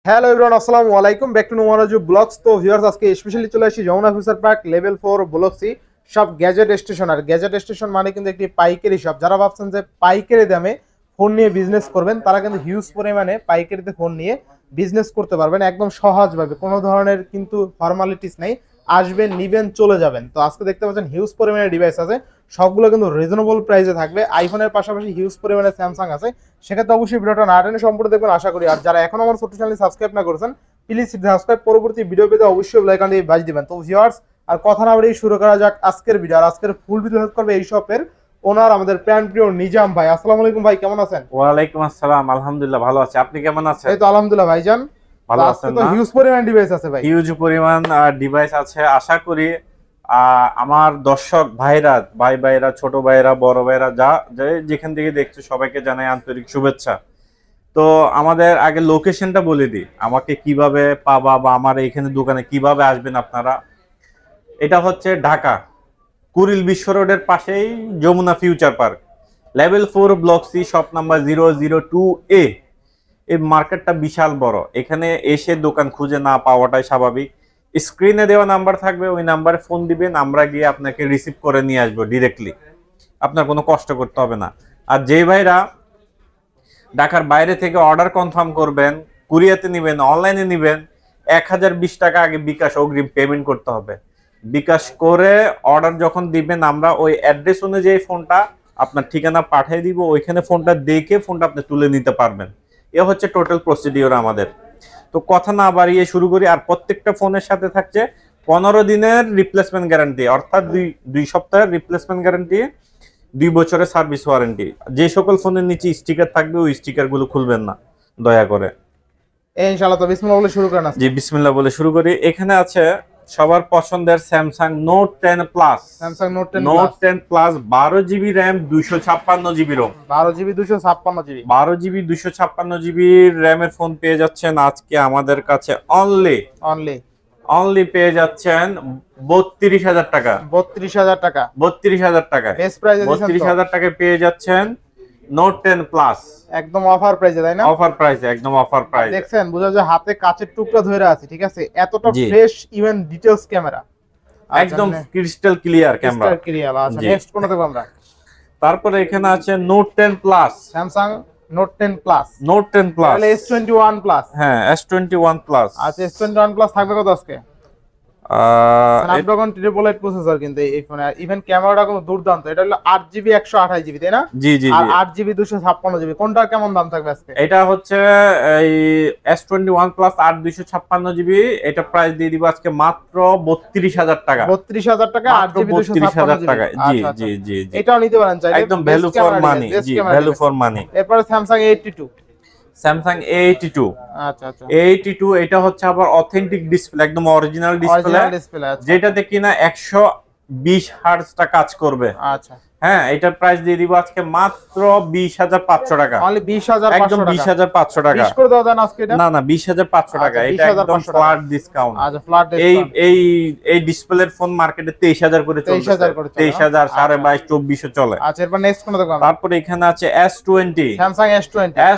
Hello everyone, আসসালামু আলাইকুম, back to Nomaraju blogs. তো ভিউয়ার্স, আজকে স্পেশালি চলে আসি Jamuna future park level 4 block C সব গ্যাজেট স্টেশন। আর গ্যাজেট স্টেশন মানে কিন্তু একটি পাইকারি শপ। যারা ভাবছেন যে পাইকারি দামে ফোন নিয়ে বিজনেস করবেন, তারা কিন্তু হিউজ পরিমাণে পাইকারিতে ফোন নিয়ে বিজনেস করতে পারবেন একদম সহজভাবে। কোনো ধরনের কিন্তু ফর্মালিটিস নেই, আসবেন নিবেন চলে যাবেন। তো আজকে দেখতে পাচ্ছেন হিউজ পরিমাণে ডিভাইস আছে, সবগুলো কিন্তু রিজনেবল প্রাইসে থাকবে। আইফোনের পাশাপাশি হিউজ পরিমাণে স্যামসাং আছে। সেক্ষেত্রে অবশ্যই ভিডিওটা না টেনে সম্পূর্ণ দেখবেন আশা করি। আর যারা এখন আমার ছোট্ট চ্যানেল সাবস্ক্রাইব না করেছেন, প্লিজ সাবস্ক্রাইব, পরবর্তী ভিডিও পেতে অবশ্যই বেল আইকন দিয়ে বাজ দিবেন। তো ভিউয়ার্স, আর কথা না বলেই শুরু করা যাক আজকের ভিডিও। আর আজকের ফুল ভিডিও হেল্প করবে এই শপের ওনার, আমাদের প্যান প্রিয় নিজাম ভাই। আসসালামু আলাইকুম ভাই, কেমন আছেন? ওয়ালাইকুম আসসালাম, আলহামদুলিল্লাহ ভালো আছি। আপনি কেমন আছেন? এই তো আলহামদুলিল্লাহ ভাইজান, ভালো আছেন না? হিউজ পরিমাণ ডিভাইস আছে ভাই, হিউজ পরিমাণ ডিভাইস আছে। আশা করি আমার দর্শক ভাইরা, ভাইরা, ছোট ভাইরা, বড় ভাইরা যেখান থেকে দেখছো সবাইকে জানাই আন্তরিক শুভেচ্ছা। তো আমাদের আগে লোকেশনটা বলে দিই, আমাকে কিভাবে পাবা বা আমার এখানে দোকানে কিভাবে আসবেন আপনারা। এটা হচ্ছে ঢাকা কুড়িল বিশ্ব রোডের পাশেই Jamuna future park, level 4 block C, shop number 002A। এই মার্কেটটা বিশাল বড়, এখানে এসে দোকান খুঁজে না পাওয়াটাই স্বাভাবিক। স্ক্রিনে দেওয়া নাম্বার থাকবে, ওই নাম্বারে ফোন দিবেন, আমরা গিয়ে আপনাকে রিসিভ করে নিয়ে আসবো ডিরেক্টলি। আপনার কোনো কষ্ট করতে হবে না। আর যে ভাইরা ঢাকার বাইরে থেকে অর্ডার কনফার্ম করবেন, কুরিয়াতে নেবেন, অনলাইনে নেবেন, 1020 টাকা আগে বিকাশ অগ্রিম পেমেন্ট করতে হবে। বিকাশ করে অর্ডার যখন দিবেন, আমরা ওই অ্যাড্রেস অনুযায়ী ফোনটা আপনার ঠিকানা পাঠিয়ে দিব, ওইখানে ফোনটা দেখে ফোনটা আপনি তুলে নিতে পারবেন। এ হচ্ছে টোটাল প্রসিডিওর আমাদের। তো কথা না বাড়িয়ে শুরু করি। আর প্রত্যেকটা ফোনের সাথে থাকছে 15 দিনের রিপ্লেসমেন্ট গ্যারান্টি, অর্থাৎ দুই সপ্তাহের রিপ্লেসমেন্ট গ্যারান্টি, 2 বছরের সার্ভিস ওয়ারেন্টি। যে সকল ফোনের নিচে স্টিকার থাকবে ওই স্টিকার গুলো খুলবেন না দয়া করে। ইনশাআল্লাহ। তো বিসমিল্লাহ বলে শুরু করেন। জি, বিসমিল্লাহ বলে শুরু করি। এখানে আছে সবার পছন্দের Samsung note 10 plus. Samsung note 10 plus 12 GB RAM, 256 GB ROM. 12 GB 256 GB, 12 GB 256 GB র্যামের ফোন পেয়ে যাচ্ছেন আজকে আমাদের কাছে অনলি পেয়ে যাচ্ছেন 32,000 টাকা। 32,000 টাকা, 32,000 টাকায়, বেস্ট প্রাইসে 32,000 টাকায় পেয়ে যাচ্ছেন নোট 10 প্লাস, একদম অফার প্রাইসে, তাই না? অফার প্রাইসে, একদম অফার প্রাইসে। দেখছেন, বোঝা যায় হাতে কাচের টুকরা ধরে আছে, ঠিক আছে? এতটা ফ্রেশ, ইভেন ডিটেইলস ক্যামেরা, একদম crystal clear camera. Crystal clear. আচ্ছা, নেক্সট কোনটা দেখব আমরা? তারপরে এখানে আছে note 10 plus, Samsung note 10 plus, note 10 plus, তাহলে S21 প্লাস। হ্যাঁ, S21 প্লাস। আচ্ছা, S21 প্লাস থাকবে কত আজকে? স্ন্যাপড্রাগন 888 প্রসেসর, কিন্তু এই ফোনে ইভেন ক্যামেরাটা কোনো দুর্দান্ত। এটা হলো 8GB 128GB, তাই না? জি জি। আর 8GB 256GB, কোনটা কেমন দাম থাকবে আজকে? এটা হচ্ছে এই S21 প্লাস 8 256GB। এটা প্রাইস দিয়ে দিব আজকে মাত্র 32,000 টাকা। 32,000 টাকা, 8GB 32,000 টাকা। জি জি জি। এটাও নিতে পারেন চাইলে, একদম value for money. G, value for মানি। এরপর স্যামসাং A82, স্যামসাং A82। আচ্ছা আচ্ছা, A82 এটা হচ্ছে আবার অথেন্টিক ডিসপ্লে, একদম অরিজিনাল ডিসপ্লে, যেটাতে কিনা 120 হার্টজটা কাজ করবে। আচ্ছা, হ্যাঁ, এটার প্রাইস দিয়ে দিব আজকে মাত্র 20,500 টাকা। অনলি 20,500 একদম 20,500 টাকা। 20 করে দাও দেন আজকে এটা। না 20,500 টাকা। এটা একদম ফ্ল্যাট ডিসকাউন্ট। আচ্ছা, ফ্ল্যাট ডিসকাউন্ট। এই ডিসপ্লের ফোন মার্কেটে 23,000 করে চলছে। 23,000, 22,500, 2400 চলে। আচ্ছা, এরপর নেক্সট কোন দেখব? তারপরে এখানে আছে S20, Samsung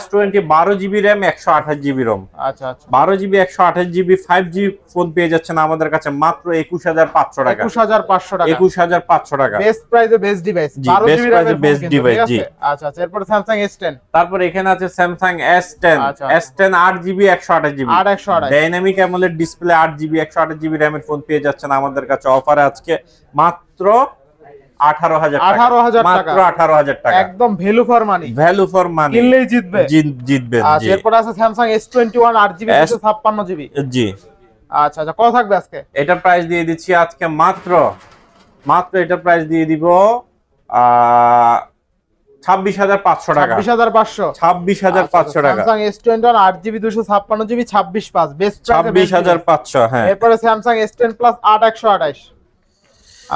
S20, 12 GB RAM, 128 GB ROM. আচ্ছা আচ্ছা, 12 জিবি 128 জিবি 5G ফোন পেয়ে যাচ্ছেন আমাদের কাছে মাত্র 21,500 টাকা। 21,500 টাকা, 21,500 টাকা। বেস্ট প্রাইসে বেস্ট ডিভাইস, 12 জিবি র্যামের বেস্ট ডিভাইস। জি, আচ্ছা আচ্ছা। এরপর স্যামসাং S10, তারপর এখানে আছে Samsung S10, S10 8 GB 128 GB, 128 dynamic AMOLED display, 8 GB 128 GB র্যামের ফোন পেয়ে যাচ্ছেন আমাদের কাছে অফারে আজকে মাত্র 18,000 টাকা। 18,000 টাকা, মাত্র 18,000 টাকা, একদম value for money. Value for money, কিনলেই জিতবে, জিতবেন। আচ্ছা, এরপর আছে স্যামসাং S21 8 জিবি 256 জিবি। জি, আচ্ছা আচ্ছা, কত থাকবে আজকে? এটা প্রাইস দিয়ে দিচ্ছি আজকে মাত্র এটা প্রাইস দিয়ে দিব 26,500 টাকা। 26,500 টাকা। Samsung S21 8 GB 256 GB 26,500, best price 26,500। হ্যাঁ, এরপরে স্যামসাং S10 প্লাস 8 128।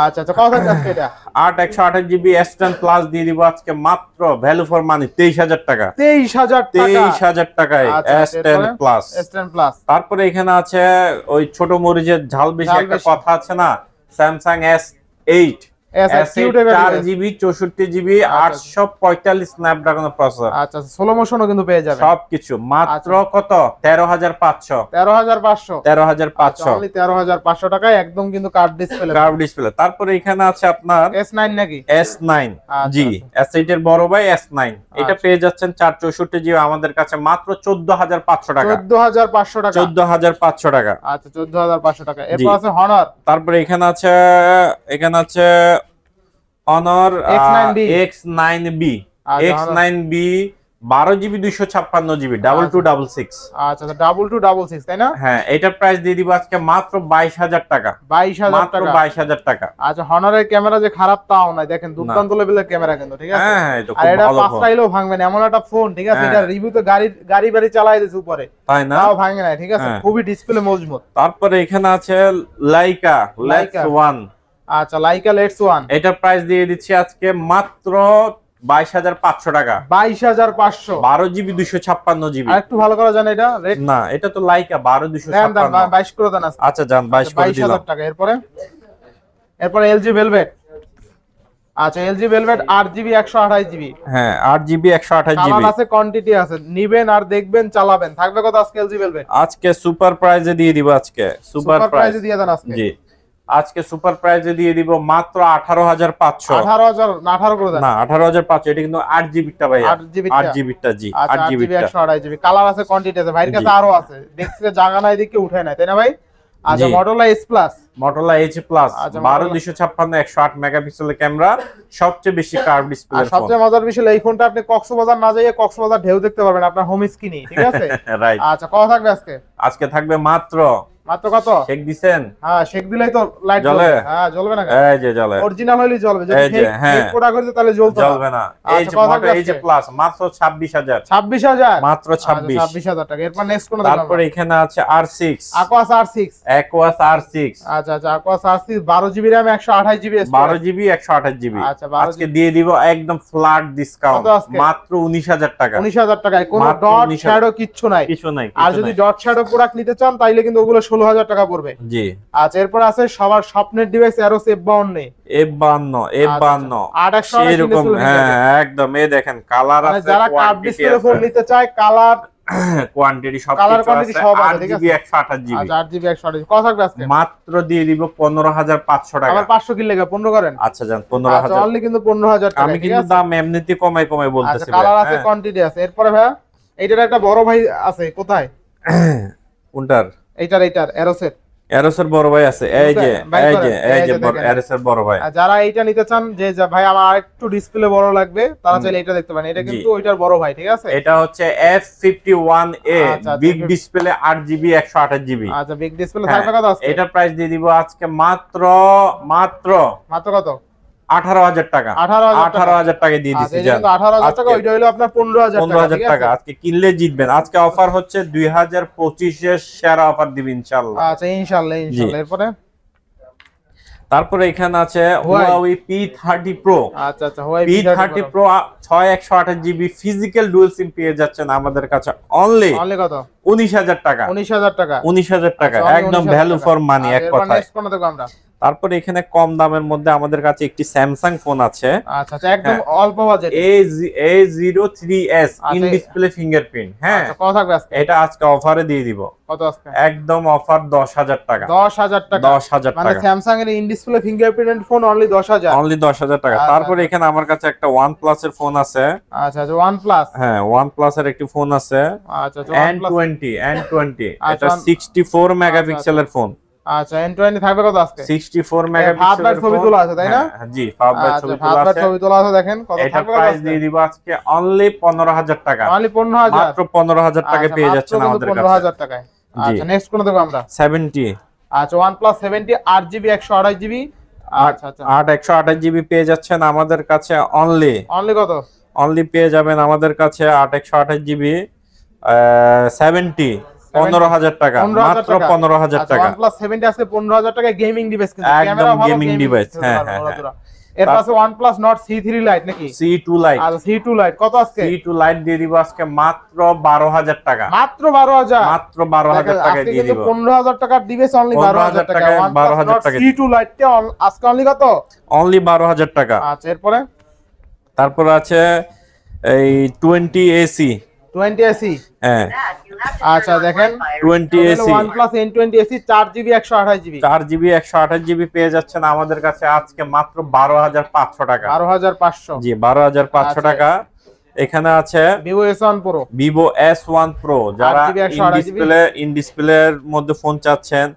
আচ্ছা আচ্ছা, কত থাকবে আজকে এটা? 8 128 জিবি S10 প্লাস দিয়ে দিব আজকে মাত্র ভ্যালু ফর মানি 23,000 টাকা। 23,000 টাকায় S10 প্লাস। S10 plus. তারপরে এখানে আছে ওই ছোট মরিচের ঝাল বেশি একটা কথা আছে না, Samsung S8, 4GB 64GB 845 Snapdragon processor. আচ্ছা, স্লো মোশনও কিন্তু পেয়ে যাবেন সবকিছু মাত্র কত 13500 13500 13500 অনলি 13500 টাকায় একদম কিন্তু কার্ভ ডিসপ্লে। তারপরে এখানে আছে আপনার S9 নাকি S9 জি S8 এর বড় ভাই S9 এটা পেয়ে যাচ্ছেন 464GB আমাদের কাছে মাত্র 14500 টাকা 14500 টাকা 14500 টাকা। আচ্ছা 14500 টাকা। এরপর আছে হনার। তারপরে এখানে আছে Honor X9B 12GB 256GB 2266। আচ্ছা 2266 তাই না? হ্যাঁ এটার প্রাইস দিয়ে দিব আজকে মাত্র 22000 টাকা 22000 টাকা 22000 টাকা। আচ্ছা হনারের ক্যামেরা যে খারাপ তাও না, দেখেন দুর্দান্ত লেভেলের ক্যামেরা কিন্তু, ঠিক আছে? হ্যাঁ এটা আর খুব এটা ভালো ফোন, পাঁচটাইলেও ভাঙবে না এমন একটা ফোন, ঠিক আছে? এটা রিভিউতে গাড়ি বাড়ি চালাই দিয়েছে উপরে, তাই না? তাও ভাঙে না, ঠিক আছে? খুবই ডিসপ্লে মজবুত। তারপরে এখানে আছে লাইকা লেটস 1। আচ্ছা লাইকা লেটস 1 এটার প্রাইস দিয়ে দিচ্ছি আজকে মাত্র 22500 টাকা 22500 12GB 256GB। আর একটু ভালো করা জানেন এটা রেট? না এটা তো লাইকা 12256। 22 করে দেন আজকে। আচ্ছা জান 22 করে দিলাম 22000 টাকা। এরপরে LG ভেলভেট। আচ্ছা LG ভেলভেট 8GB 128GB। হ্যাঁ 8GB 128GB কালার আছে, কোয়ান্টিটি আছে, নিবেন আর দেখবেন চালাবেন। থাকবে কত আজকে LG ভেলভেট? আজকে সুপার প্রাইজে দিয়ে দিব আজকে সুপার প্রাইজে দিয়ে দেন আজকে। জি আজকে সুপার প্রাইজে দিয়ে দিব মাত্র 18500 18000 না 18 করে দেন না 18500। এটা কিন্তু 8GB টা ভাই 8GB টা জি 8GB টা 128GB কালার আছে, কোয়ান্টিটি আছে, ভাইয়ের কাছে আরো আছে, ডেস্কে জায়গা নাই দিকে উঠায় নাই, তাই না ভাই? আচ্ছা Motorola S Plus 12256 108 মেগাপিক্সেলের ক্যামেরা, সবচেয়ে বেশি কার্ভ ডিসপ্লে ফোন। সবচেয়ে মজার বিষয় এই ফোনটা আপনি কক্সবাজার না যাইয়ে কক্সবাজার ঢেউ দেখতে পারবেন আপনার হোম স্ক্রিনে, ঠিক আছে? রাইট। আচ্ছা কত থাকবে আজকে থাকবে মাত্র কত? শেক দিবেন? হ্যাঁ শেক দিলেই তো লাইট জ্বলবে। হ্যাঁ জ্বলবে না? এই যে জ্বলে, অরিজিনাল হইলেই জ্বলবে, যদি ফেক প্রোডাক্ট হইতো তাহলে জ্বলবে না। এই যে Moto এই যে প্লাস মাত্র 26000 মাত্র 26000 টাকা। এরপর নেক্সট কোন দেখলাম? তারপরে এখানে আছে R6 Aquas R6 আচ্ছা Aquas R6 12GB RAM 128GB 12GB 128GB। আচ্ছা আজকে দিয়ে দিব একদম ফ্ল্যাট ডিসকাউন্ট মাত্র 19000 টাকা 19000 টাকায়, কোনো ডট শ্যাডো কিচ্ছু নাই। আর যদি ডট শ্যাডো প্রোডাক্ট নিতে চান তাইলে কিন্তু ওগুলো 16000 টাকা পড়বে। জি আচ্ছা এরপর আছে সবার স্বপ্নের ডিভাইস Aros F52 এরকম। হ্যাঁ একদম এই দেখেন কালার আছে, যারা কার্ভ ডিসপ্লে ফোন নিতে চায় কালার কোয়ান্টিটি সব কিছু আছে 8GB 128GB। আচ্ছা 8GB 128GB কত থাকবে আজকে? মাত্র দিয়ে দিব 15500 টাকা। আবার 500 কি লাগে 15 করেন? আচ্ছা জান 15000 আচ্ছা অনলি কিন্তু 15000 টাকা। আমি কিন্তু দাম এমনিতে কমাই বলতেছি। আচ্ছা কালার আছে, কোয়ান্টিটি আছে। এরপরে ভাই এইটার একটা বড় ভাই আছে, কোথায় কোনটার? এইটার এরোসের বড় ভাই আছে, এই যে এরোসের বড় ভাই। যারা এইটা নিতে চান যে ভাই আমার আরেকটু ডিসপ্লে বড় লাগবে, তারা চাইলে এটা দেখতে পারেন। এটা কিন্তু ওইটার বড় ভাই, ঠিক আছে? এটা হচ্ছে F51A big display 8GB 128GB। আচ্ছা বিগ ডিসপ্লে থাকবে কত আজকে? এটার প্রাইস দিয়ে দিব আজকে মাত্র কত? 18000 টাকা 18000 টাকা দিয়ে দিচ্ছি জান। 18000 টাকা, ওইটা হলো আপনার 15000 টাকা। আজকে কিনলে জিতবেন। আজকে অফার হচ্ছে 2025 এর সেরা অফার দিব ইনশাআল্লাহ। আচ্ছা ইনশাআল্লাহ। এরপরে তারপরে এখানে আছে Huawei P30 Pro। আচ্ছা Huawei P30 Pro 6128GB physical dual SIM পেয়ে যাচ্ছেন আমাদের কাছে অনলি কত? 19000 টাকা 19000 টাকা একদম ভ্যালু ফর মানি এক কথায়। নেক্সট কোন দেখো আমরা? তারপরে এখানে কম দামের মধ্যে আমাদের কাছে একটি স্যামসাং ফোন আছে। আচ্ছা একদম অল্প budget A03s in display fingerprint. হ্যাঁ কত থাকবে আজকে? এটা আজকে অফারে দিয়ে দিব। কত আজকে? একদম অফার 10000 টাকা 10000 টাকা 10000 টাকা মানে স্যামসাং এর in display fingerprint phone only 10000 টাকা। তারপরে এখানে আমার কাছে একটা OnePlus এর ফোন আছে। আচ্ছা OnePlus, হ্যাঁ OnePlus এর একটি ফোন আছে। আচ্ছা N20 এটা 64 মেগাপিক্সেলের ফোন। আচ্ছা N20 থাকবে কত আজকে? 64 মেগাপিক্সেলের ছবি তোলা আছে, তাই না? জি ফাইবার ছবি তোলা আছে। দেখেন কত থাকবে? এটা প্রাইস দিয়ে দিব আজকে অনলি 15000 টাকা। অনলি 15000 মাত্র 15000 টাকা পেয়ে যাচ্ছেন আমাদের কাছে। 15000 টাকায়। আচ্ছা নেক্সট কোন দেখব আমরা? 70। আচ্ছা OnePlus 70 8GB 128GB। আচ্ছা 128GB পেয়ে যাচ্ছেন আমাদের কাছে অনলি কত? অনলি পেয়ে যাবেন আমাদের কাছে 128GB 70 15000 টাকা মাত্র 15000 টাকা। OnePlus 70 আছে 15000 টাকায় গেমিং ডিভাইস, কিন্তু ক্যামেরা ভালো, গেমিং ডিভাইস। হ্যাঁ এর পাশে OnePlus Nord C3 Lite নাকি C2 Lite। আর C2 Lite কত আজকে? C2 Lite দিয়ে দিব আজকে মাত্র 12,000 টাকা। মাত্র 12,000, মাত্র 12,000 টাকায় দিয়ে দিব। 15,000 টাকার ডিভাইস অনলি 12,000 টাকা। 12,000 টাকা C2 Lite টা আজকে অনলি কত? অনলি 12,000 টাকা। আচ্ছা এরপরে তারপর আছে এই 20AC। 20AC, হ্যাঁ আচ্ছা দেখেন 20AC OnePlus N20AC 4GB 128GB 4GB 128GB পেয়ে যাচ্ছেন আমাদের কাছে আজকে মাত্র 12,500 টাকা। 12,500, জি 12,500 আচ্ছা। টাকা। এখানে আছে Vivo S1 Pro, Vivo S1 Pro, যারা 8GB 128GB ইন ডিসপ্লের মধ্যে ফোন চাচ্ছেন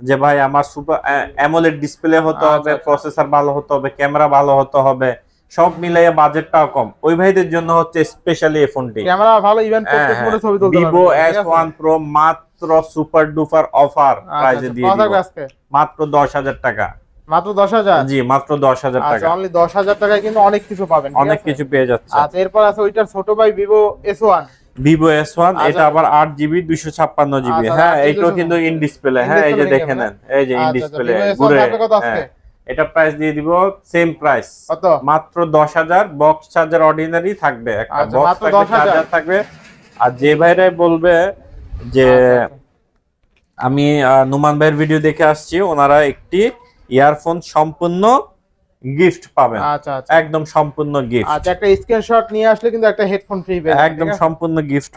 যে ভাই আমার সুপার অ্যামোলেড ডিসপ্লে হতে হবে, আচ্ছা। প্রসেসর ভালো হতে হবে, ক্যামেরা ভালো হতে হবে, সব মিলাইয়ে বাজেটটাও কম, ওই ভাইদের জন্য হচ্ছে স্পেশালি এই ফোনটি। ক্যামেরা ভালো, ইভেন্ট পোর্ট্রেট মোডে ছবি তুলতে পারবেন। Vivo S1 Pro মাত্র সুপার ডুপার অফার প্রাইসে দিয়ে দিব আজকে মাত্র 10,000 টাকা। মাত্র 10,000, জি মাত্র 10,000 আচ্ছা টাকা। অনলি 10,000 টাকায় কিন্তু অনেক কিছু পাবেন, ঠিক অনেক আছে? কিছু পেয়ে যাচ্ছে। আচ্ছা এরপর আছে ওইটার ছোট ভাই Vivo S1, Vivo S1, আচ্ছা। এটা আবার 8GB 256GB। আচ্ছা, হ্যাঁ 8GB এটাও কিন্তু ইন ডিসপ্লে। হ্যাঁ এই যে display দেখে নিয়ে নেন, এই যে ইন আচ্ছা, ডিসপ্লে Vivo S1 ঘুরে। থাকবে কত আজকে? হ্যাঁ এটা প্রাইস দিয়ে দিব সেম প্রাইস, কত? মাত্র 10,000। বক্স চার্জার অর্ডিনারি থাকবে, একটা আচ্ছা, বক্স মাত্র থাকবে, 10,000 চার্জার থাকবে। আর যে ভাইরাই বলবে যে আচ্ছা, আমি নুমান ভাইয়ের ভিডিও দেখে আসছি, ওনারা একটি ইয়ারফোন সম্পূর্ণ গিফট পাবেন, আচ্ছা আচ্ছা একদম সম্পূর্ণ গিফট, আচ্ছা একটা স্ক্রিনশট নিয়ে আসলে কিন্তু একটা হেডফোন ফ্রি পেয়ে যাবেন, একদম ঠিক আছে? সম্পূর্ণ গিফট।